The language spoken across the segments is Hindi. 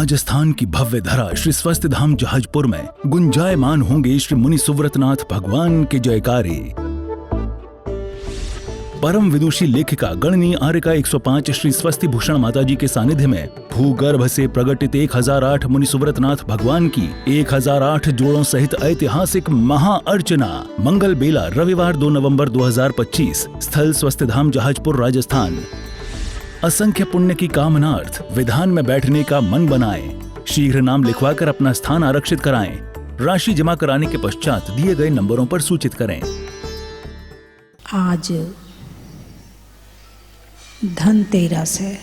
राजस्थान की भव्य धरा श्री स्वस्थ धाम जहाजपुर में गुंजायमान होंगे श्री मुनि सुव्रतनाथ भगवान के जयकारे। परम विदुषी लेखिका गणनीय आर्यका 105 श्री स्वस्ति भूषण माताजी के सानिध्य में भूगर्भ से प्रकटित 1008 मुनि सुव्रतनाथ भगवान की 1008 जोड़ों सहित ऐतिहासिक महाअर्चना मंगल बेला रविवार 2 नवंबर 2025 स्थल स्वस्थ धाम जहाजपुर राजस्थान। असंख्य पुण्य की कामनार्थ विधान में बैठने का मन बनाएं। शीघ्र नाम लिखवाकर अपना स्थान आरक्षित कराएं। राशि जमा कराने के पश्चात दिए गए नंबरों पर सूचित करें। आज धनतेरस है।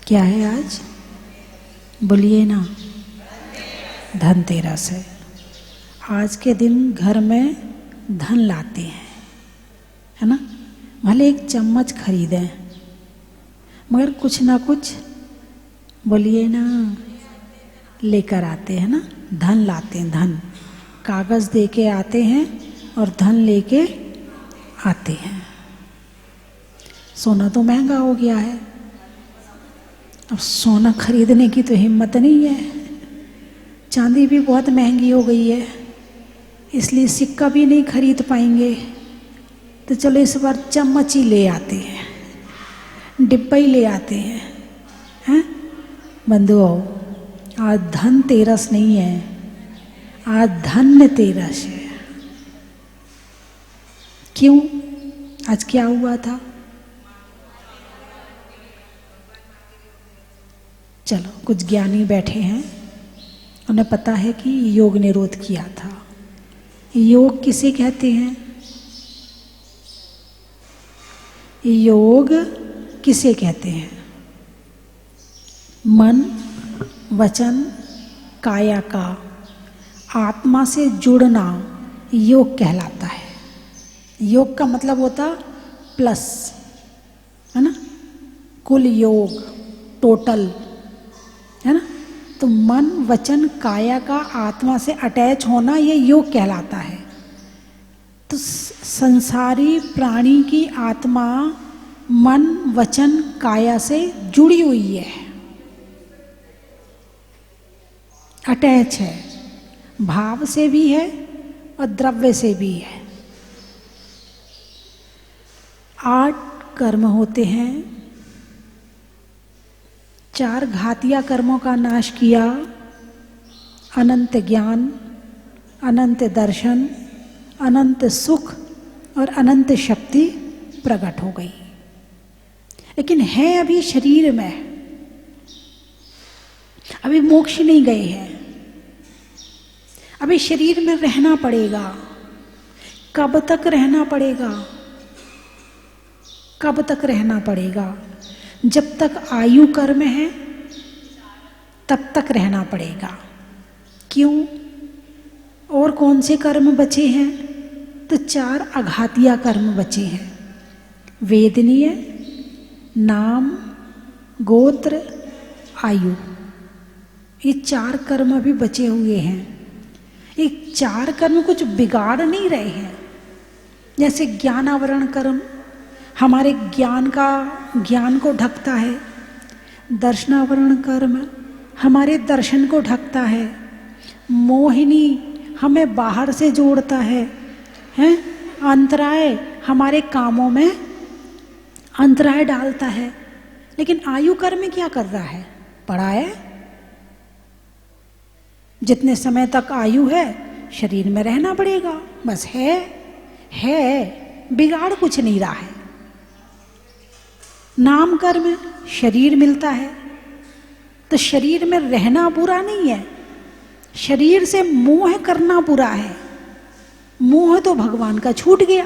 क्या है आज? बोलिए ना, धनतेरस है। आज के दिन घर में धन लाते हैं, है ना। भले एक चम्मच खरीदें मगर कुछ ना कुछ, बोलिए ना, लेकर आते हैं ना। धन लाते हैं, धन कागज़ दे के आते हैं और धन लेके आते हैं। सोना तो महंगा हो गया है, अब सोना खरीदने की तो हिम्मत नहीं है। चांदी भी बहुत महंगी हो गई है, इसलिए सिक्का भी नहीं खरीद पाएंगे। तो चलो इस बार चम्मच ही ले आते हैं, डिब्बा ही ले आते हैं। बंधुओं, आज धनतेरस नहीं है, आज धन्यतेरस है। क्यों? आज क्या हुआ था? चलो, कुछ ज्ञानी बैठे हैं, उन्हें पता है कि योग निरोध किया था। योग किसे कहते हैं? योग किसे कहते हैं? मन, वचन, काया का आत्मा से जुड़ना योग कहलाता है। योग का मतलब होता प्लस, है ना, कुल योग, टोटल, है ना। तो मन, वचन, काया का आत्मा से अटैच होना ये योग कहलाता है। तो संसारी प्राणी की आत्मा मन, वचन, काया से जुड़ी हुई है, अटैच है। भाव से भी है और द्रव्य से भी है। 8 कर्म होते हैं। 4 घातिया कर्मों का नाश किया। अनंत ज्ञान, अनंत दर्शन, अनंत सुख और अनंत शक्ति प्रकट हो गई। लेकिन है अभी शरीर में, अभी मोक्ष नहीं गए हैं, अभी शरीर में रहना पड़ेगा। कब तक रहना पड़ेगा? कब तक रहना पड़ेगा? जब तक आयु कर्म है तब तक रहना पड़ेगा। क्यों? और कौन से कर्म बचे हैं? तो 4 अघातिया कर्म बचे हैं। वेदनीय, नाम, गोत्र, आयु, ये 4 कर्म अभी बचे हुए हैं। ये 4 कर्म कुछ बिगाड़ नहीं रहे हैं। जैसे ज्ञानावरण कर्म हमारे ज्ञान को ढकता है। दर्शनावरण कर्म हमारे दर्शन को ढकता है। मोहिनी हमें बाहर से जोड़ता है, हैं? अंतराय हमारे कामों में अंतराय डालता है। लेकिन आयु कर्म क्या कर रहा है? पड़ा है। जितने समय तक आयु है शरीर में रहना पड़ेगा, बस है, बिगाड़ कुछ नहीं रहा है। नाम कर्म शरीर मिलता है, तो शरीर में रहना बुरा नहीं है, शरीर से मोह करना बुरा है। मोह तो भगवान का छूट गया,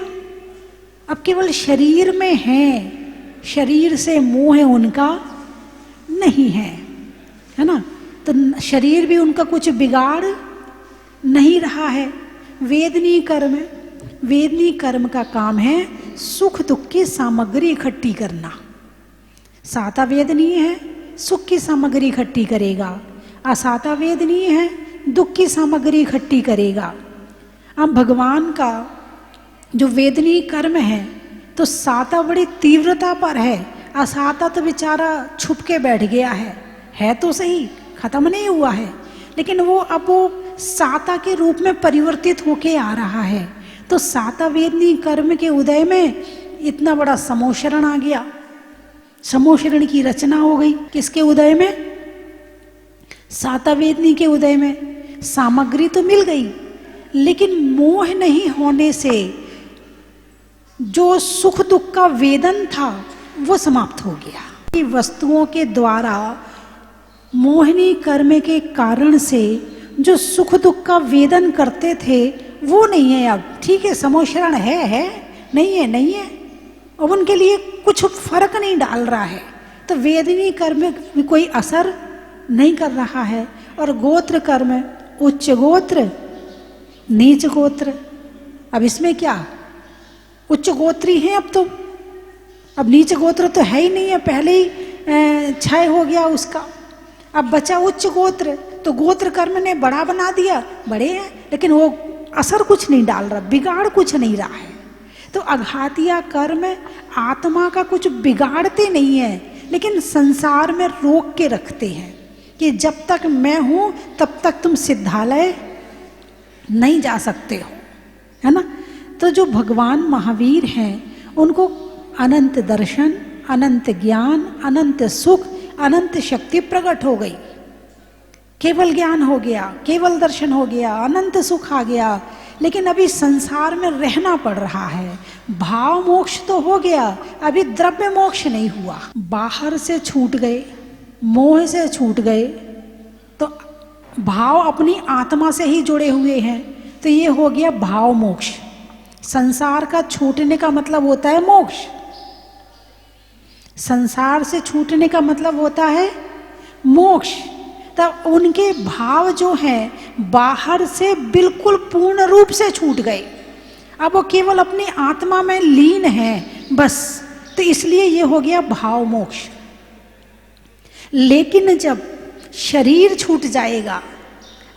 अब केवल शरीर में है, शरीर से मोह उनका नहीं है, है ना। तो शरीर भी उनका कुछ बिगाड़ नहीं रहा है। वेदनीय कर्म का काम है सुख दुख की सामग्री इकट्ठी करना। साता वेदनीय है, सुख की सामग्री इकट्ठी करेगा। असाता वेदनीय है, दुख की सामग्री इकट्ठी करेगा। अब भगवान का जो वेदनीय कर्म है तो साता बड़ी तीव्रता पर है, असाता तो बेचारा छुप के बैठ गया है तो सही, खत्म नहीं हुआ है, लेकिन वो अब वो साता के रूप में परिवर्तित होके आ रहा है। तो सातावेदनी कर्म के उदय में इतना बड़ा समोशरण आ गया, समोशरण की रचना हो गई। किसके उदय में? सातावेदनी के उदय में। सामग्री तो मिल गई, लेकिन मोह नहीं होने से जो सुख दुख का वेदन था वो समाप्त हो गया। वस्तुओं के द्वारा मोहिनी कर्म के कारण से जो सुख दुख का वेदन करते थे वो नहीं है अब। ठीक है, समोशरण है, नहीं है, अब उनके लिए कुछ फर्क नहीं डाल रहा है। तो वेदनी कर्म में कोई असर नहीं कर रहा है। और गोत्र कर्म, उच्च गोत्र नीच गोत्र, अब इसमें क्या, उच्च गोत्री हैं अब तो, अब नीच गोत्र तो है ही नहीं है, पहले ही क्षय हो गया उसका। अब बचा उच्च गोत्र, तो गोत्र कर्म ने बड़ा बना दिया, बड़े हैं, लेकिन वो असर कुछ नहीं डाल रहा, बिगाड़ कुछ नहीं रहा है। तो अघातिया कर्म आत्मा का कुछ बिगाड़ते नहीं है, लेकिन संसार में रोक के रखते हैं कि जब तक मैं हूं तब तक तुम सिद्धालय नहीं जा सकते हो, है ना। तो जो भगवान महावीर हैं उनको अनंत दर्शन, अनंत ज्ञान, अनंत सुख, अनंत शक्ति प्रकट हो गई। केवल ज्ञान हो गया, केवल दर्शन हो गया, अनंत सुख आ गया, लेकिन अभी संसार में रहना पड़ रहा है। भाव मोक्ष तो हो गया, अभी द्रव्य मोक्ष नहीं हुआ। बाहर से छूट गए, मोह से छूट गए, तो भाव अपनी आत्मा से ही जुड़े हुए हैं, तो ये हो गया भाव मोक्ष। संसार का छूटने का मतलब होता है मोक्ष। संसार से छूटने का मतलब होता है मोक्ष। तब उनके भाव जो हैं बाहर से बिल्कुल पूर्ण रूप से छूट गए, अब वो केवल अपनी आत्मा में लीन हैं बस। तो इसलिए ये हो गया भाव मोक्ष। लेकिन जब शरीर छूट जाएगा,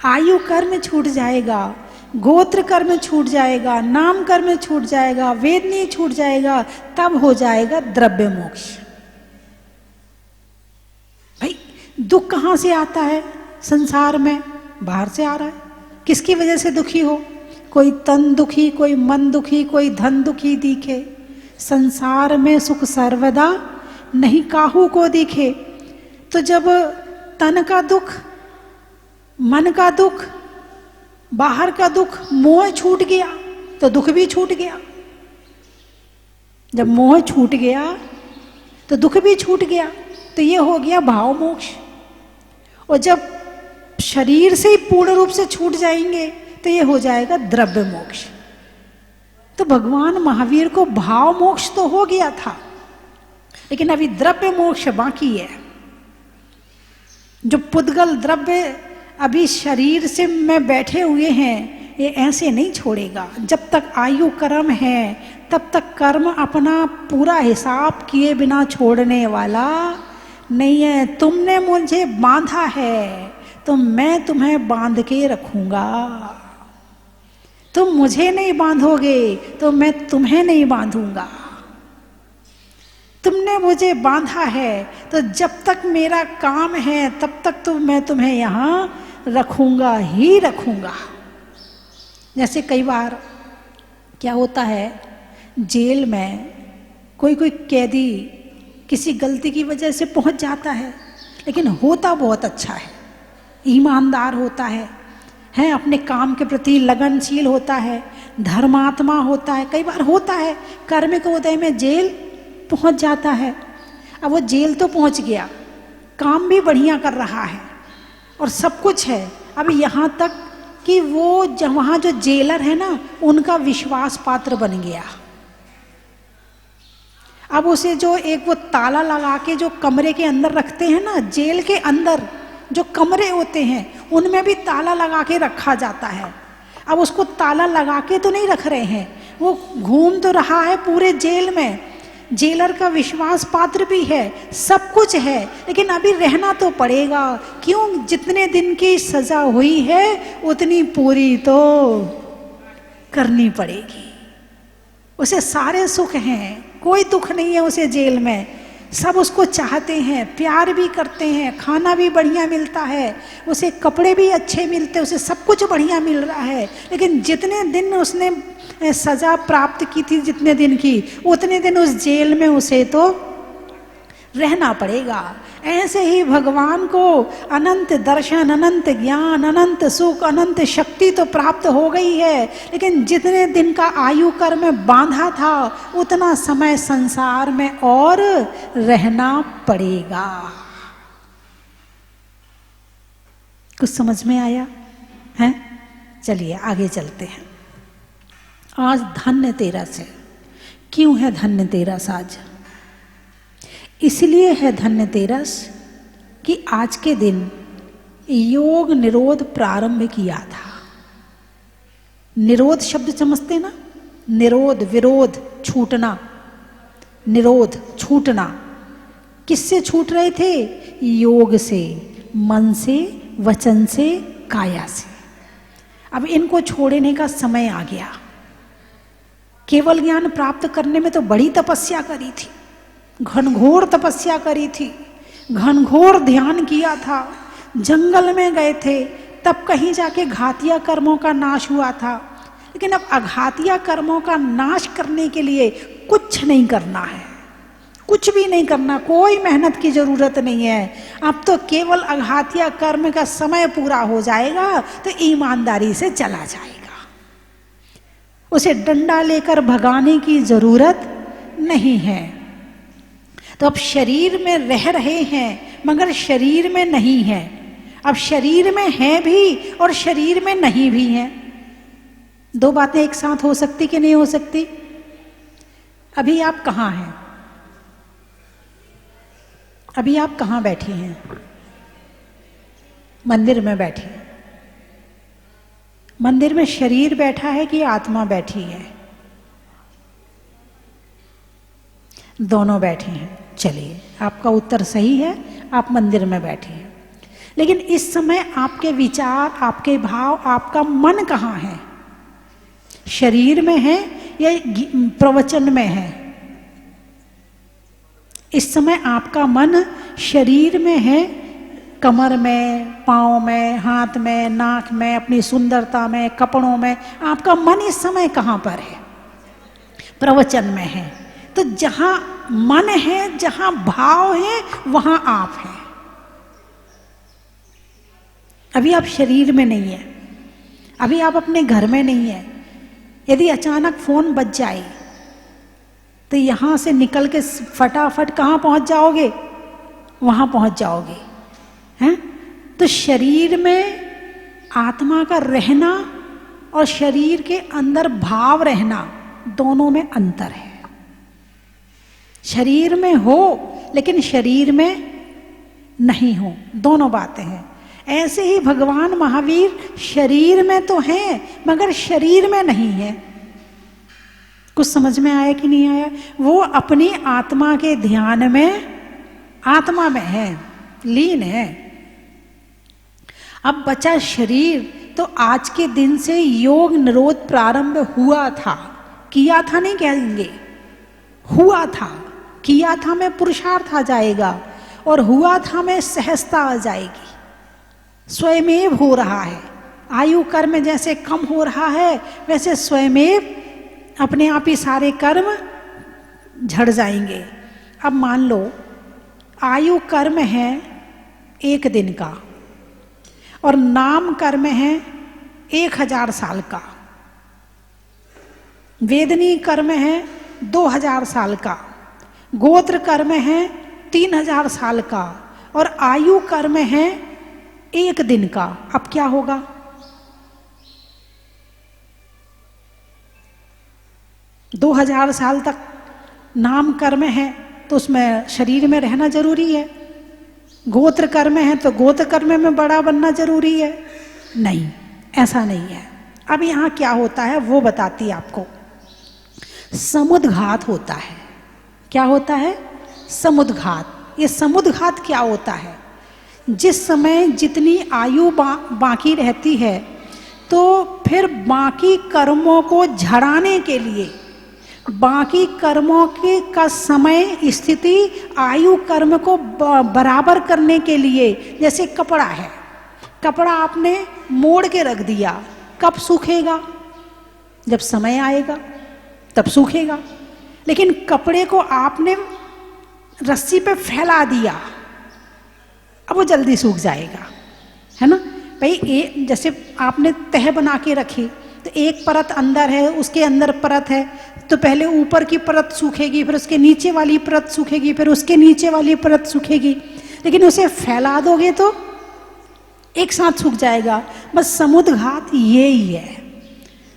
आयु कर्म छूट जाएगा, गोत्र कर्म छूट जाएगा, नाम कर्म छूट जाएगा, वेदनी छूट जाएगा, तब हो जाएगा द्रव्य मोक्ष। भाई दुख कहाँ से आता है संसार में? बाहर से आ रहा है। किसकी वजह से दुखी हो? कोई तन दुखी, कोई मन दुखी, कोई धन दुखी दिखे। संसार में सुख सर्वदा नहीं काहू को दिखे। तो जब तन का दुख, मन का दुख, बाहर का दुख, मोह छूट गया तो दुख भी छूट गया। जब मोह छूट गया तो दुख भी छूट गया, तो ये हो गया भाव मोक्ष। और जब शरीर से ही पूर्ण रूप से छूट जाएंगे तो ये हो जाएगा द्रव्य मोक्ष। तो भगवान महावीर को भाव मोक्ष तो हो गया था, लेकिन अभी द्रव्य मोक्ष बाकी है। जो पुद्गल द्रव्य अभी शरीर से में बैठे हुए हैं, ये ऐसे नहीं छोड़ेगा। जब तक आयु कर्म है तब तक कर्म अपना पूरा हिसाब किए बिना छोड़ने वाला नहीं है। तुमने मुझे बांधा है तो मैं तुम्हें बांध के रखूंगा। तुम मुझे नहीं बांधोगे तो मैं तुम्हें नहीं बांधूंगा। तुमने मुझे बांधा है तो जब तक मेरा काम है तब तक तो मैं तुम्हें यहाँ रखूंगा ही रखूंगा। जैसे कई बार क्या होता है, जेल में कोई कैदी किसी गलती की वजह से पहुंच जाता है, लेकिन होता बहुत अच्छा है, ईमानदार होता है अपने काम के प्रति लगनशील होता है, धर्मात्मा होता है। कई बार होता है कर्म के उदय में जेल पहुंच जाता है। अब वो जेल तो पहुंच गया, काम भी बढ़िया कर रहा है और सब कुछ है। अब यहाँ तक कि वो वहाँ जो जेलर है ना, उनका विश्वास पात्र बन गया। अब उसे जो एक वो ताला लगा के जो कमरे के अंदर रखते हैं ना, जेल के अंदर जो कमरे होते हैं उनमें भी ताला लगा के रखा जाता है। अब उसको ताला लगा के तो नहीं रख रहे हैं, वो घूम तो रहा है पूरे जेल में, जेलर का विश्वास पात्र भी है, सब कुछ है, लेकिन अभी रहना तो पड़ेगा। क्यों? जितने दिन की सजा हुई है उतनी पूरी तो करनी पड़ेगी। उसे सारे सुख हैं, कोई दुख नहीं है उसे जेल में, सब उसको चाहते हैं, प्यार भी करते हैं, खाना भी बढ़िया मिलता है, उसे कपड़े भी अच्छे मिलते हैं, उसे सब कुछ बढ़िया मिल रहा है। लेकिन जितने दिन उसने सज़ा प्राप्त की थी, जितने दिन की, उतने दिन उस जेल में उसे तो रहना पड़ेगा। ऐसे ही भगवान को अनंत दर्शन, अनंत ज्ञान, अनंत सुख, अनंत शक्ति तो प्राप्त हो गई है, लेकिन जितने दिन का आयु कर में बांधा था उतना समय संसार में और रहना पड़ेगा। कुछ समझ में आया है? चलिए आगे चलते हैं। आज धन्यतेरस है। क्यों है धन्यतेरस आज? इसलिए है धन्यतेरस कि आज के दिन योग निरोध प्रारंभ किया था। निरोध शब्द समझते ना? निरोध, विरोध, छूटना, निरोध, छूटना। किससे छूट रहे थे? योग से, मन से, वचन से, काया से। अब इनको छोड़ने का समय आ गया। केवल ज्ञान प्राप्त करने में तो बड़ी तपस्या करी थी, घनघोर तपस्या करी थी, घनघोर ध्यान किया था, जंगल में गए थे, तब कहीं जाके घातिया कर्मों का नाश हुआ था। लेकिन अब अघातिया कर्मों का नाश करने के लिए कुछ नहीं करना है, कुछ भी नहीं करना, कोई मेहनत की जरूरत नहीं है। अब तो केवल अघातिया कर्म का समय पूरा हो जाएगा तो ईमानदारी से चला जाएगा, उसे डंडा लेकर भगाने की जरूरत नहीं है। तो अब शरीर में रह रहे हैं मगर शरीर में नहीं है। अब शरीर में है भी और शरीर में नहीं भी है। दो बातें एक साथ हो सकती कि नहीं हो सकती? अभी आप कहाँ हैं? अभी आप कहाँ बैठी हैं? मंदिर में बैठी हैं। मंदिर में शरीर बैठा है कि आत्मा बैठी है? दोनों बैठे हैं। चलिए, आपका उत्तर सही है, आप मंदिर में बैठे हैं। लेकिन इस समय आपके विचार, आपके भाव, आपका मन कहाँ है? शरीर में है या प्रवचन में है? इस समय आपका मन शरीर में है, कमर में, पाँव में, हाथ में, नाक में, अपनी सुंदरता में, कपड़ों में। आपका मन इस समय कहाँ पर है? प्रवचन में है। तो जहां मन है, जहां भाव है, वहां आप हैं। अभी आप शरीर में नहीं है, अभी आप अपने घर में नहीं है। यदि अचानक फोन बज जाए तो यहां से निकल के फटाफट कहां पहुंच जाओगे? वहां पहुंच जाओगे, हैं? तो शरीर में आत्मा का रहना और शरीर के अंदर भाव रहना, दोनों में अंतर है। शरीर में हो लेकिन शरीर में नहीं हो, दोनों बातें हैं। ऐसे ही भगवान महावीर शरीर में तो हैं मगर शरीर में नहीं है। कुछ समझ में आया कि नहीं आया? वो अपनी आत्मा के ध्यान में, आत्मा में है, लीन है। अब बचा शरीर, तो आज के दिन से योग निरोध प्रारंभ हुआ था। किया था नहीं कहेंगे, हुआ था। किया था में पुरुषार्थ आ जाएगा और हुआ था में सहजता आ जाएगी। स्वयमेव हो रहा है। आयु कर्म जैसे कम हो रहा है वैसे स्वयमेव अपने आप ही सारे कर्म झड़ जाएंगे। अब मान लो आयु कर्म है 1 दिन का और नाम कर्म है 1000 साल का, वेदनी कर्म है 2000 साल का, गोत्र कर्म है 3000 साल का और आयु कर्म है 1 दिन का। अब क्या होगा? दो 2000 साल तक नाम कर्म है तो उसमें शरीर में रहना जरूरी है। गोत्र कर्म है तो गोत्र कर्म में बड़ा बनना जरूरी है? नहीं, ऐसा नहीं है। अब यहाँ क्या होता है वो बताती आपको। समुद्घात होता है। क्या होता है? समुद्घात। ये समुद्घात क्या होता है? जिस समय जितनी आयु बाकी रहती है तो फिर बाकी कर्मों को झड़ाने के लिए, बाकी कर्मों के का समय स्थिति आयु कर्म को बराबर करने के लिए, जैसे कपड़ा है, कपड़ा आपने मोड़ के रख दिया, कब सूखेगा? जब समय आएगा तब सूखेगा। लेकिन कपड़े को आपने रस्सी पे फैला दिया, अब वो जल्दी सूख जाएगा, है ना भाई। जैसे आपने तह बना के रखी, तो एक परत अंदर है, उसके अंदर परत है, तो पहले ऊपर की परत सूखेगी, फिर उसके नीचे वाली परत सूखेगी, फिर उसके नीचे वाली परत सूखेगी। लेकिन उसे फैला दोगे तो एक साथ सूख जाएगा। बस समुद्घात यही है।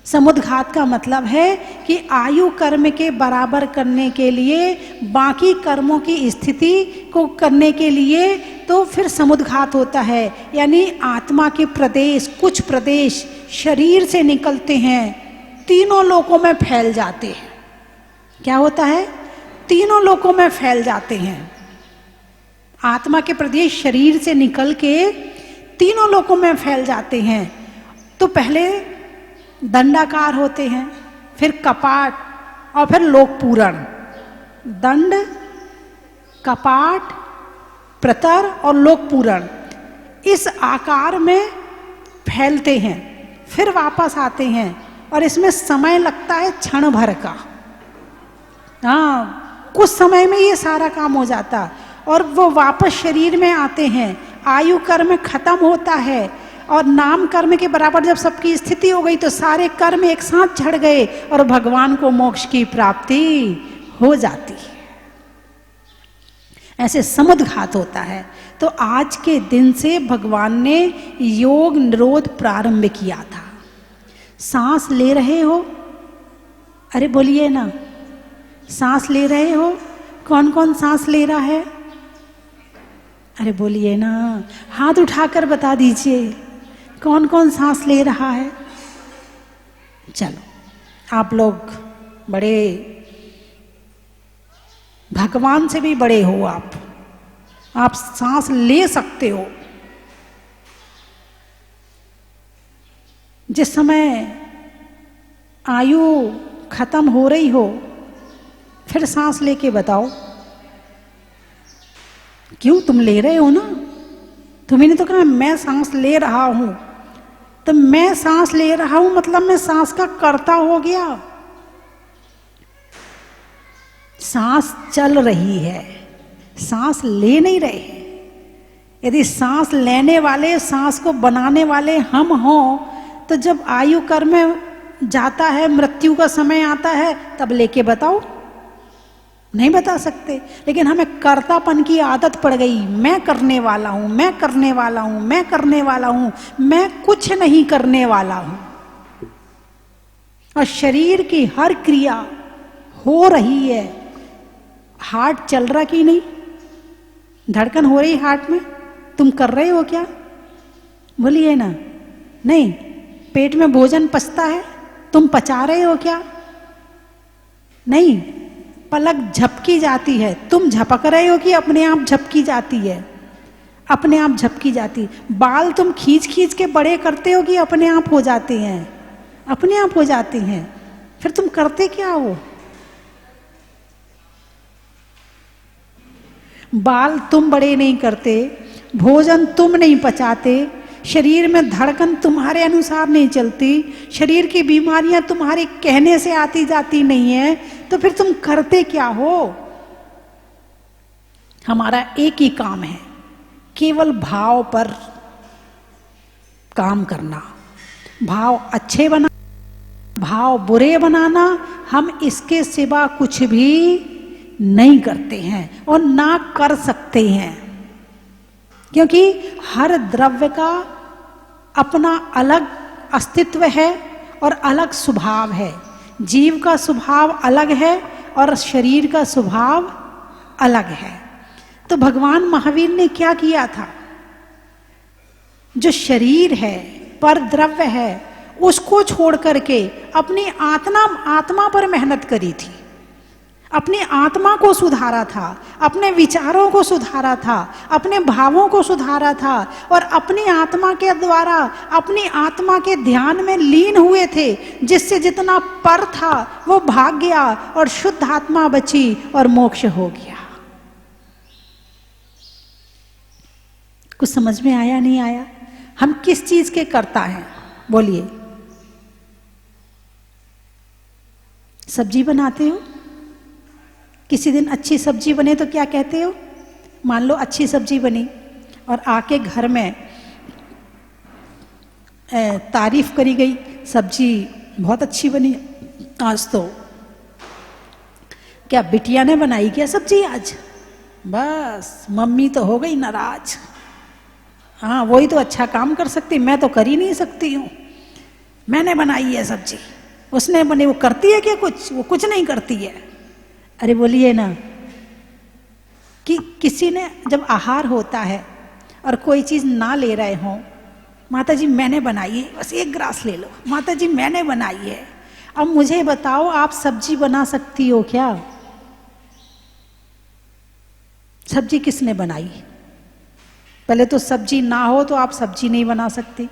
समुद्घात का मतलब है कि आयु कर्म के बराबर करने के लिए, बाकी कर्मों की स्थिति को करने के लिए, तो फिर समुद्घात होता है। यानी आत्मा के प्रदेश, कुछ प्रदेश शरीर से निकलते हैं, तीनों लोकों में फैल जाते हैं। क्या होता है? तीनों लोकों में फैल जाते हैं। आत्मा के प्रदेश शरीर से निकल के तीनों लोकों में फैल जाते हैं। तो पहले दंडाकार होते हैं, फिर कपाट और फिर लोकपूरण। दंड, कपाट, प्रतर और लोकपूरण, इस आकार में फैलते हैं, फिर वापस आते हैं। और इसमें समय लगता है क्षण भर का। हाँ, कुछ समय में ये सारा काम हो जाता और वो वापस शरीर में आते हैं। आयु कर्म खत्म होता है और नाम कर्म के बराबर जब सबकी स्थिति हो गई तो सारे कर्म एक साथ झड़ गए और भगवान को मोक्ष की प्राप्ति हो जाती है। ऐसे समुद्घात होता है। तो आज के दिन से भगवान ने योग निरोध प्रारंभ किया था। सांस ले रहे हो? अरे बोलिए ना, सांस ले रहे हो? कौन कौन सांस ले रहा है? अरे बोलिए ना, हाथ उठाकर बता दीजिए कौन कौन सांस ले रहा है। चलो, आप लोग बड़े, भगवान से भी बड़े हो आप सांस ले सकते हो। जिस समय आयु खत्म हो रही हो, फिर सांस लेके बताओ। क्यों? तुम ले रहे हो ना, तुम्हें तो कहा मैं सांस ले रहा हूं। तो मैं सांस ले रहा हूं मतलब मैं सांस का कर्ता हो गया। सांस चल रही है, सांस ले नहीं रहे। यदि सांस लेने वाले, सांस को बनाने वाले हम हों, तो जब आयु कर्म जाता है, मृत्यु का समय आता है, तब लेके बताओ। नहीं बता सकते। लेकिन हमें कर्तापन की आदत पड़ गई। मैं करने वाला हूं, मैं करने वाला हूं, मैं करने वाला हूं, मैं कुछ नहीं करने वाला हूं। और शरीर की हर क्रिया हो रही है। हार्ट चल रहा कि नहीं? धड़कन हो रही हार्ट में? तुम कर रहे हो क्या? बोलिए ना। नहीं। पेट में भोजन पचता है, तुम पचा रहे हो क्या? नहीं। पलक झपकी जाती है, तुम झपक रहे हो कि अपने आप झपकी जाती है? अपने आप झपकी जाती। बाल तुम खींच खींच के बड़े करते हो कि अपने आप हो जाते हैं? अपने आप हो जाते हैं। फिर तुम करते क्या हो? बाल तुम बड़े नहीं करते, भोजन तुम नहीं पचाते, शरीर में धड़कन तुम्हारे अनुसार नहीं चलती, शरीर की बीमारियां तुम्हारे कहने से आती जाती नहीं है, तो फिर तुम करते क्या हो? हमारा एक ही काम है, केवल भाव पर काम करना। भाव अच्छे बना, भाव बुरे बनाना, हम इसके सिवा कुछ भी नहीं करते हैं और ना कर सकते हैं। क्योंकि हर द्रव्य का अपना अलग अस्तित्व है और अलग स्वभाव है। जीव का स्वभाव अलग है और शरीर का स्वभाव अलग है। तो भगवान महावीर ने क्या किया था? जो शरीर है, पर द्रव्य है, उसको छोड़ करके अपनी आत्मा पर मेहनत करी थी। अपनी आत्मा को सुधारा था, अपने विचारों को सुधारा था, अपने भावों को सुधारा था और अपनी आत्मा के द्वारा अपनी आत्मा के ध्यान में लीन हुए थे, जिससे जितना पर था वो भाग गया और शुद्ध आत्मा बची और मोक्ष हो गया। कुछ समझ में आया नहीं आया? हम किस चीज के कर्ता हैं बोलिए? सब्जी बनाते हो, किसी दिन अच्छी सब्जी बने तो क्या कहते हो? मान लो अच्छी सब्जी बनी और आके घर में तारीफ करी गई, सब्जी बहुत अच्छी बनी आज तो। क्या बिटिया ने बनाई क्या सब्जी आज? बस मम्मी तो हो गई नाराज। हाँ वही तो अच्छा काम कर सकती, मैं तो कर ही नहीं सकती हूँ, मैंने बनाई है सब्जी, उसने बनी। वो करती है क्या कुछ? वो कुछ नहीं करती है। अरे बोलिए ना कि किसी ने जब आहार होता है और कोई चीज़ ना ले रहे हों, माता जी मैंने बनाई है, बस एक ग्रास ले लो, माता जी मैंने बनाई है। अब मुझे बताओ आप सब्जी बना सकती हो क्या? सब्जी किसने बनाई? पहले तो सब्जी ना हो तो आप सब्जी नहीं बना सकती,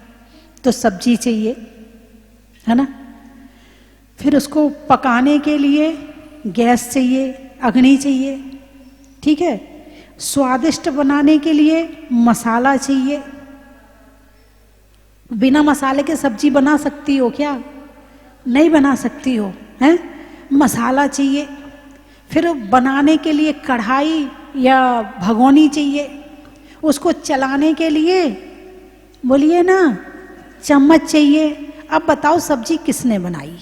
तो सब्जी चाहिए, है ना? फिर उसको पकाने के लिए गैस चाहिए, अग्नि चाहिए, ठीक है? स्वादिष्ट बनाने के लिए मसाला चाहिए। बिना मसाले के सब्जी बना सकती हो क्या? नहीं बना सकती हो, हैं? मसाला चाहिए। फिर बनाने के लिए कढ़ाई या भगोनी चाहिए, उसको चलाने के लिए बोलिए ना चम्मच चाहिए। अब बताओ सब्जी किसने बनाई?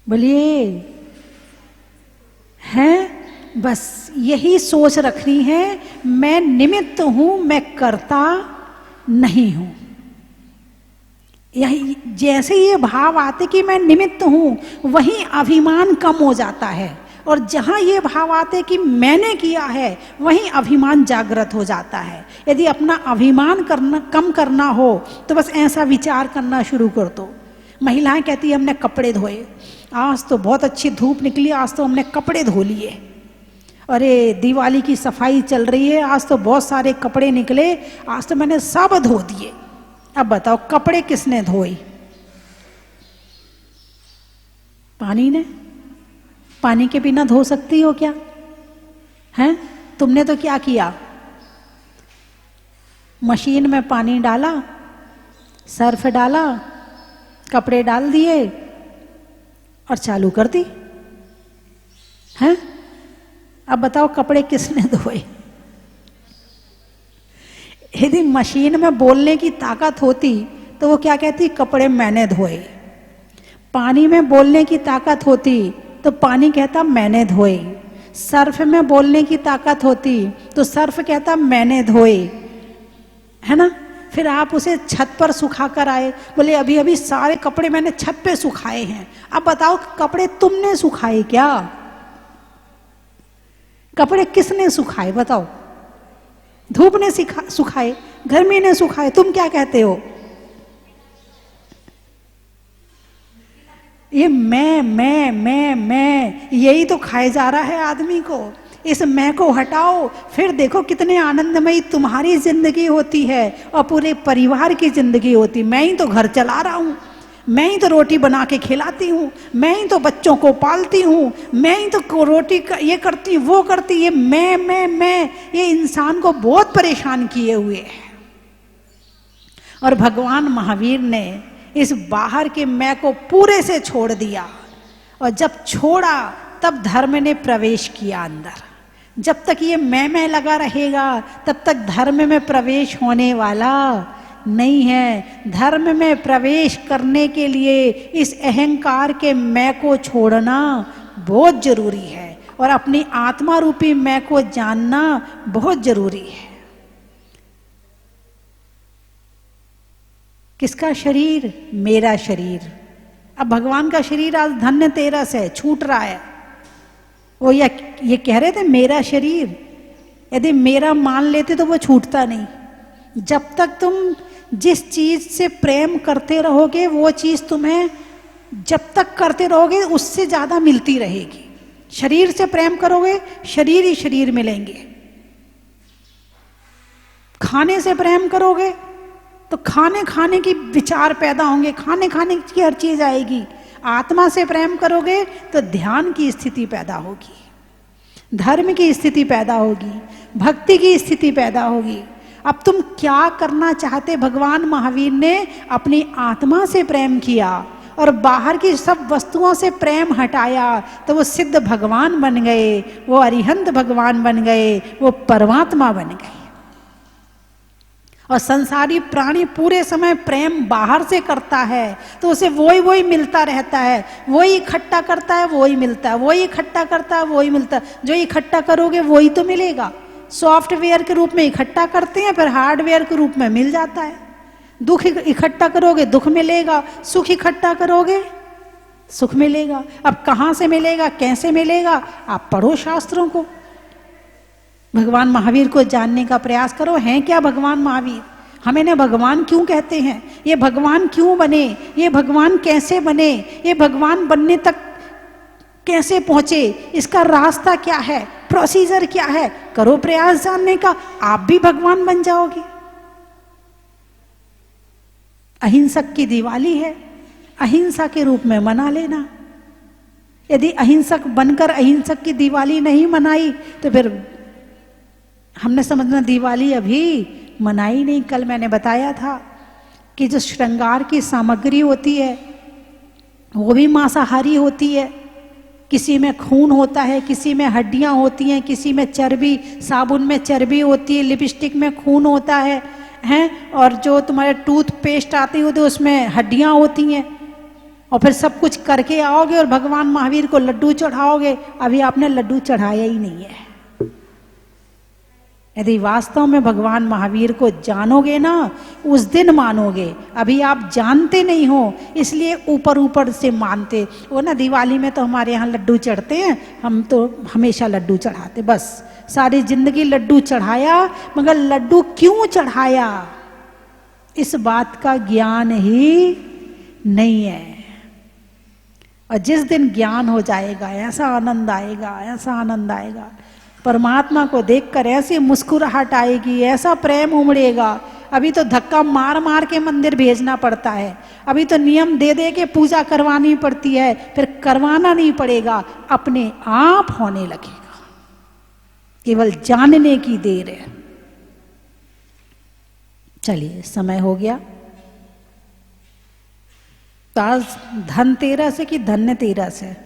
बोलिए। हैं? बस यही सोच रखनी है, मैं निमित्त हूं, मैं कर्ता नहीं हूं। यही जैसे ये भाव आते कि मैं निमित्त हूं, वहीं अभिमान कम हो जाता है, और जहां ये भाव आते कि मैंने किया है, वहीं अभिमान जागृत हो जाता है। यदि अपना अभिमान कम करना हो तो बस ऐसा विचार करना शुरू कर दो। महिलाएं कहती है हमने कपड़े धोए, आज तो बहुत अच्छी धूप निकली, आज तो हमने कपड़े धो लिए। अरे दिवाली की सफाई चल रही है, आज तो बहुत सारे कपड़े निकले, आज तो मैंने सब धो दिए। अब बताओ कपड़े किसने धोए? पानी ने? पानी के बिना धो सकती हो क्या? हैं? तुमने तो क्या किया? मशीन में पानी डाला, सर्फ डाला, कपड़े डाल दिए और चालू कर दी। हैं? अब बताओ कपड़े किसने धोए? यदि मशीन में बोलने की ताकत होती तो वो क्या कहती? कपड़े मैंने धोए। पानी में बोलने की ताकत होती तो पानी कहता मैंने धोए। सर्फ में बोलने की ताकत होती तो सर्फ कहता मैंने धोए, है ना? फिर आप उसे छत पर सुखा कर आए, बोले अभी अभी सारे कपड़े मैंने छत पे सुखाए हैं। अब बताओ कपड़े तुमने सुखाए क्या? कपड़े किसने सुखाए बताओ? धूप ने सुखाए, गर्मी ने सुखाए, तुम क्या कहते हो? ये मैं यही तो खाए जा रहा है आदमी को। इस मैं को हटाओ, फिर देखो कितने आनंदमयी तुम्हारी जिंदगी होती है और पूरे परिवार की जिंदगी होती। मैं ही तो घर चला रहा हूँ, मैं ही तो रोटी बना के खिलाती हूँ, मैं ही तो बच्चों को पालती हूँ, मैं ही तो रोटी ये करती वो करती। ये मैं ये इंसान को बहुत परेशान किए हुए है। और भगवान महावीर ने इस बाहर के मैं को पूरे से छोड़ दिया, और जब छोड़ा तब धर्म ने प्रवेश किया अंदर। जब तक ये मैं लगा रहेगा तब तक धर्म में प्रवेश होने वाला नहीं है। धर्म में प्रवेश करने के लिए इस अहंकार के मैं को छोड़ना बहुत जरूरी है, और अपनी आत्मा रूपी मैं को जानना बहुत जरूरी है। किसका शरीर? मेरा शरीर। अब भगवान का शरीर आज धन्य तेरस है, छूट रहा है। वो ये कह रहे थे मेरा शरीर, यदि मेरा मान लेते तो वो छूटता नहीं। जब तक तुम जिस चीज से प्रेम करते रहोगे वो चीज तुम्हें जब तक करते रहोगे उससे ज्यादा मिलती रहेगी। शरीर से प्रेम करोगे, शरीर ही शरीर मिलेंगे। खाने से प्रेम करोगे तो खाने खाने की विचार पैदा होंगे, खाने खाने की हर चीज आएगी। आत्मा से प्रेम करोगे तो ध्यान की स्थिति पैदा होगी, धर्म की स्थिति पैदा होगी, भक्ति की स्थिति पैदा होगी। अब तुम क्या करना चाहते? भगवान महावीर ने अपनी आत्मा से प्रेम किया और बाहर की सब वस्तुओं से प्रेम हटाया, तो वो सिद्ध भगवान बन गए, वो अरिहंत भगवान बन गए, वो परमात्मा बन गए। और संसारी प्राणी पूरे समय प्रेम बाहर से करता है तो उसे वही मिलता रहता है, वही इकट्ठा करता है, वही मिलता है, वही इकट्ठा करता है, वही मिलता है। जो इकट्ठा करोगे वही तो मिलेगा। सॉफ्टवेयर के रूप में इकट्ठा करते हैं, फिर हार्डवेयर के रूप में मिल जाता है। दुख इकट्ठा करोगे दुख मिलेगा, सुख इकट्ठा करोगे सुख मिलेगा। अब कहाँ से मिलेगा, कैसे मिलेगा? आप पढ़ो शास्त्रों को, भगवान महावीर को जानने का प्रयास करो। हैं क्या भगवान महावीर? हम इन्हें भगवान क्यों कहते हैं? ये भगवान क्यों बने? ये भगवान कैसे बने? ये भगवान बनने तक कैसे पहुंचे? इसका रास्ता क्या है, प्रोसीजर क्या है? करो प्रयास जानने का, आप भी भगवान बन जाओगे। अहिंसक की दिवाली है, अहिंसा के रूप में मना लेना। यदि अहिंसक बनकर अहिंसक की दिवाली नहीं मनाई तो फिर हमने समझना दिवाली अभी मनाई नहीं। कल मैंने बताया था कि जो श्रृंगार की सामग्री होती है वो भी मांसाहारी होती है। किसी में खून होता है, किसी में हड्डियां होती हैं, किसी में चर्बी, साबुन में चर्बी होती है, लिपस्टिक में खून होता है, हैं? और जो तुम्हारे टूथपेस्ट आती होती है उसमें हड्डियां होती हैं। और फिर सब कुछ करके आओगे और भगवान महावीर को लड्डू चढ़ाओगे। अभी आपने लड्डू चढ़ाया ही नहीं है। यदि वास्तव में भगवान महावीर को जानोगे ना, उस दिन मानोगे। अभी आप जानते नहीं हो, इसलिए ऊपर ऊपर से मानते हो ना। दिवाली में तो हमारे यहाँ लड्डू चढ़ते हैं, हम तो हमेशा लड्डू चढ़ाते, बस सारी जिंदगी लड्डू चढ़ाया। मगर लड्डू क्यों चढ़ाया, इस बात का ज्ञान ही नहीं है। और जिस दिन ज्ञान हो जाएगा, ऐसा आनंद आएगा, ऐसा आनंद आएगा। परमात्मा को देखकर ऐसी मुस्कुराहट आएगी, ऐसा प्रेम उमड़ेगा। अभी तो धक्का मार मार के मंदिर भेजना पड़ता है, अभी तो नियम दे दे के पूजा करवानी पड़ती है, फिर करवाना नहीं पड़ेगा, अपने आप होने लगेगा। केवल जानने की देर है। चलिए, समय हो गया। तो आज धनतेरस है कि धन्यतेरस है?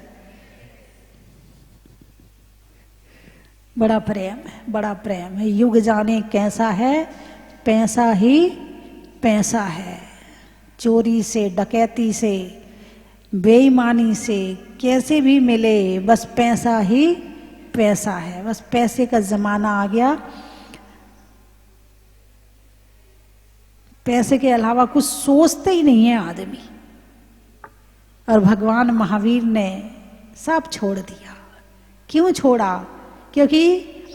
बड़ा प्रेम है, बड़ा प्रेम है। युग जाने कैसा है, पैसा ही पैसा है। चोरी से, डकैती से, बेईमानी से कैसे भी मिले, बस पैसा ही पैसा है। बस पैसे का जमाना आ गया। पैसे के अलावा कुछ सोचते ही नहीं है आदमी। और भगवान महावीर ने सब छोड़ दिया। क्यों छोड़ा? क्योंकि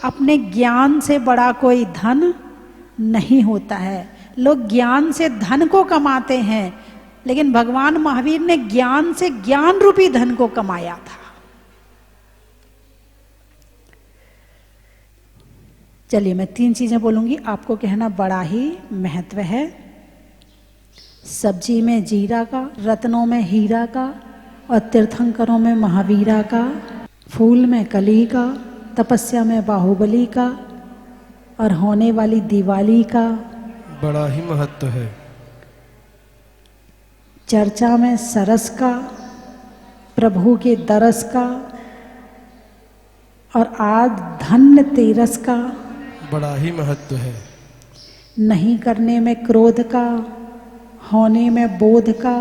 अपने ज्ञान से बड़ा कोई धन नहीं होता है। लोग ज्ञान से धन को कमाते हैं, लेकिन भगवान महावीर ने ज्ञान से ज्ञान रूपी धन को कमाया था। चलिए, मैं 3 चीजें बोलूंगी, आपको कहना बड़ा ही महत्व है। सब्जी में जीरा का, रत्नों में हीरा का, और तीर्थंकरों में महावीरा का, फूल में कली का, तपस्या में बाहुबली का, और होने वाली दिवाली का बड़ा ही महत्व है। चर्चा में सरस का, प्रभु के दरस का, और आज धन्यतेरस का बड़ा ही महत्व है। नहीं करने में क्रोध का, होने में बोध का,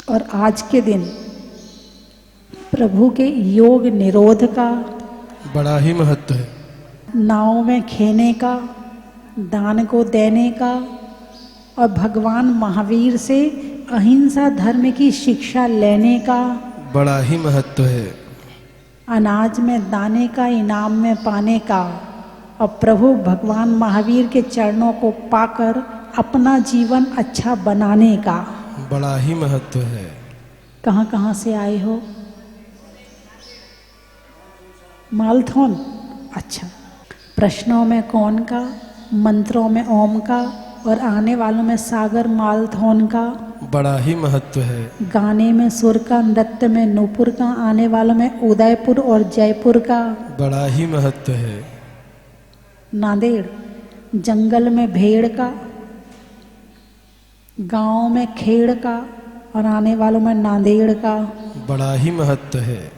और आज के दिन प्रभु के योग निरोध का बड़ा ही महत्व है। नाव में खेने का, दान को देने का, और भगवान महावीर से अहिंसा धर्म की शिक्षा लेने का बड़ा ही महत्व है। अनाज में दाने का, इनाम में पाने का, और प्रभु भगवान महावीर के चरणों को पाकर अपना जीवन अच्छा बनाने का बड़ा ही महत्व है। कहाँ कहाँ से आए हो? मालथौन। अच्छा। प्रश्नों में कौन का, मंत्रों में ओम का और आने वालों में सागर मालथौन का। बड़ा ही महत्व है। गाने में सुर का, नृत्य में नूपुर का, आने वालों में उदयपुर और जयपुर का। बड़ा ही महत्व है। नांदेड़। जंगल में भेड़ का, गांव में खेड़ का और आने वालों में नांदेड़ का। बड़ा ही महत्व है।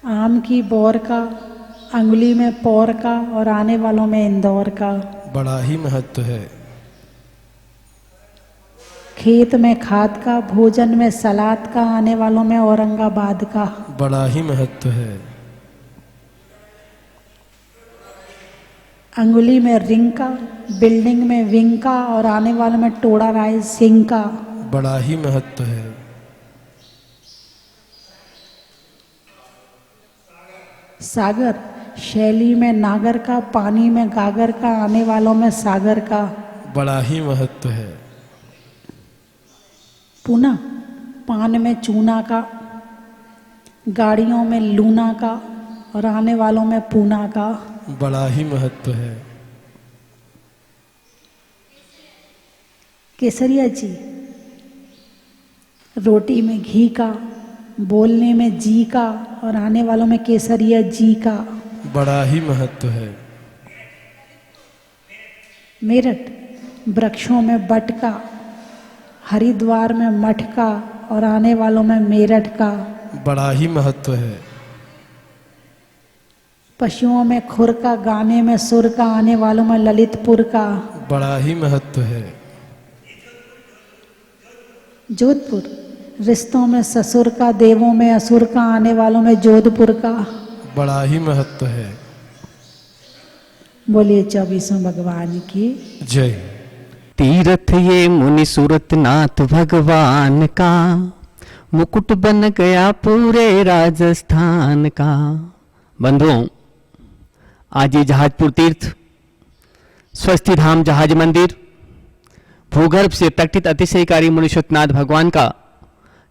आम की बोर का, अंगुली में पौर का और आने वालों में इंदौर का। बड़ा ही महत्व है। खेत में खाद का, भोजन में सलाद का, आने वालों में औरंगाबाद का। बड़ा ही महत्व है। अंगुली में रिंग का, बिल्डिंग में विंग का और आने वालों में टोडा राय सिंह का। बड़ा ही महत्व है। सागर। शैली में नागर का, पानी में गागर का, आने वालों में सागर का। बड़ा ही महत्व है। पूना। पान में चूना का, गाड़ियों में लूना का और आने वालों में पूना का। बड़ा ही महत्व है। केसरिया जी। रोटी में घी का, बोलने में जी का और आने वालों में केसरिया जी का। बड़ा ही महत्व है। मेरठ। वृक्षों में बट का, हरिद्वार में मठ का और आने वालों में मेरठ का। बड़ा ही महत्व है। पशुओं में खुर का, गाने में सुर का, आने वालों में ललितपुर का। बड़ा ही महत्व है। जोधपुर। रिश्तों में ससुर का, देवों में असुर का, आने वालों में जोधपुर का। बड़ा ही महत्व है। बोलिए 24वें भगवान की जय। तीर्थ ये मुनि सूरत नाथ भगवान का, मुकुट बन गया पूरे राजस्थान का। बंधुओं, आज ये जहाजपुर तीर्थ, स्वस्ति धाम जहाज मंदिर, भूगर्भ से प्रकटित अतिशयकारी मुनीश्वरनाथ भगवान का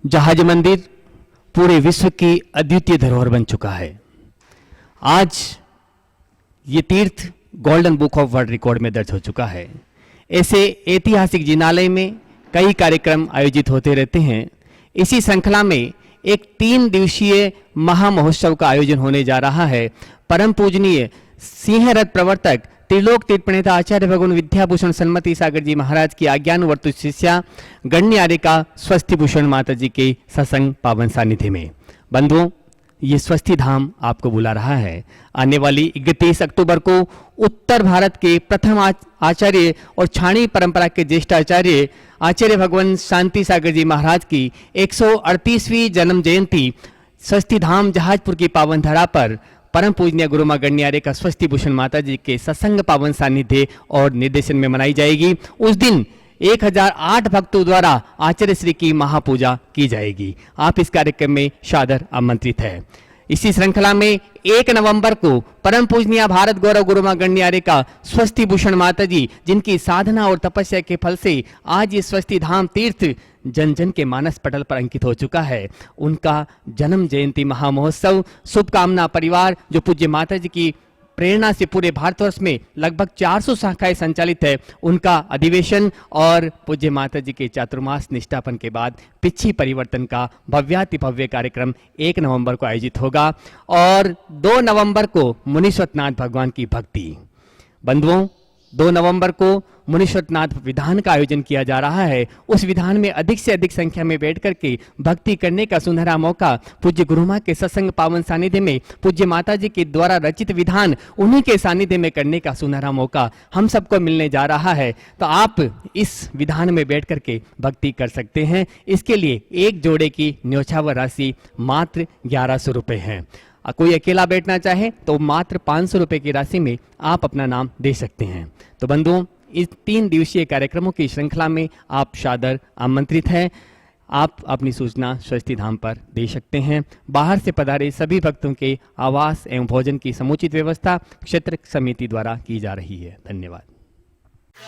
जहाज मंदिर पूरे विश्व की अद्वितीय धरोहर बन चुका है। आज ये तीर्थ golden book of world record में दर्ज हो चुका है। ऐसे ऐतिहासिक जिनालय में कई कार्यक्रम आयोजित होते रहते हैं। इसी श्रृंखला में एक 3 दिवसीय महामहोत्सव का आयोजन होने जा रहा है। परम पूजनीय सिंहरथ प्रवर्तक त्रिलोक तीर्थ प्रणेता आचार्य भगवान विद्याभूषण सन्मति सागर जी महाराज की आज्ञानुवर्तु शिष्या गण्यारिका स्वस्ति भूषण माता जी के सत्संग पावन सानिध्य में। बंधुओं, ये स्वस्ति धाम आपको बुला रहा है। आने वाली 31 अक्टूबर को उत्तर भारत के प्रथम आचार्य और छाणी परंपरा के ज्येष्ठ आचार्य आचार्य भगवान शांति सागर जी महाराज की 138वीं जन्म जयंती स्वस्ति धाम जहाजपुर की पावन धरा पर परम पूजनीय गुरु मां गण्यारे का स्वस्ति भूषण माता जी के सत्संग पावन सानिध्य और निर्देशन में मनाई जाएगी। उस दिन 1008 भक्तों द्वारा आचार्य श्री की महापूजा की जाएगी। आप इस कार्यक्रम में सादर आमंत्रित है। इसी श्रृंखला में 1 नवंबर को परम पूजनीय भारत गौरव गुरु मां गण्यारे का स्वस्ति भूषण माता जी, जिनकी साधना और तपस्या के फल से आज ये स्वस्ति धाम तीर्थ जन जन के मानस पटल पर अंकित हो चुका है, उनका जन्म जयंती महामहोत्सव शुभकामना परिवार, जो पूज्य माता जी की प्रेरणा से पूरे भारतवर्ष में लगभग 400 शाखाएं संचालित है, उनका अधिवेशन और पूज्य माता जी के चातुर्मास निष्ठापन के बाद पिछी परिवर्तन का भव्याति भव्य कार्यक्रम 1 नवंबर को आयोजित होगा और 2 नवंबर को मुनीश्वरनाथ भगवान की भक्ति। बंधुओं, 2 नवंबर को मुनीश्वरनाथ विधान का आयोजन किया जा रहा है। उस विधान में अधिक से अधिक संख्या में बैठ करके भक्ति करने का सुनहरा मौका पूज्य गुरु मां के सत्संग पावन सानिध्य में पूज्य माता जी के द्वारा रचित विधान उन्हीं के सानिध्य में करने का सुनहरा मौका हम सबको मिलने जा रहा है। तो आप इस विधान में बैठ करके भक्ति कर सकते हैं। इसके लिए एक जोड़े की न्योछावर राशि मात्र 1100 रुपये है। कोई अकेला बैठना चाहे तो मात्र 500 रुपये की राशि में आप अपना नाम दे सकते हैं। तो बंधुओं, इस 3 दिवसीय कार्यक्रमों की श्रृंखला में आप सादर आमंत्रित हैं। आप अपनी सूचना स्वस्ति धाम पर दे सकते हैं। बाहर से पधारे सभी भक्तों के आवास एवं भोजन की समुचित व्यवस्था क्षेत्र समिति द्वारा की जा रही है। धन्यवाद। रे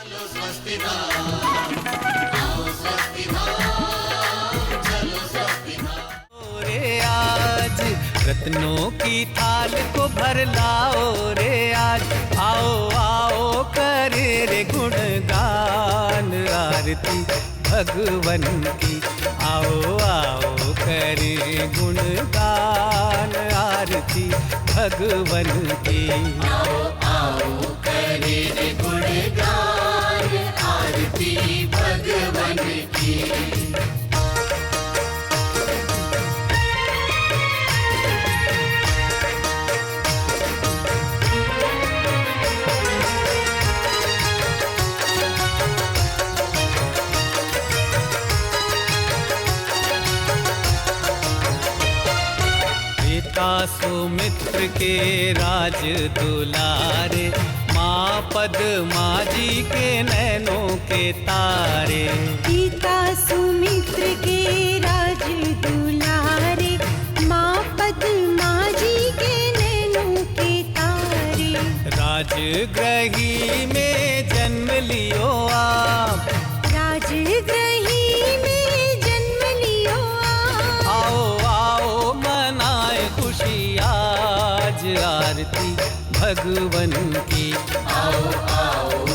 आज रत्नों की थाल को भर लाओ रे आज, आओ आओ करे रे गुणगान आरती भगवन की, आओ आओ करे गुणगान आरती भगवन की, आओ आओ करे रे गुणगान आरती भगवन की। सुमित्र के राज दुलारे, माँ पद्मा जी के नैनों के तारे, पिता सुमित्र के राज दुलारे, माँ पद्मा जी के नैनों के तारे, राजगृही में जन्म लियो आप, राजगृही में जन्म लियो आप, आओ आओ मनाए खुशी आज आरती भगवन की, आओ आओ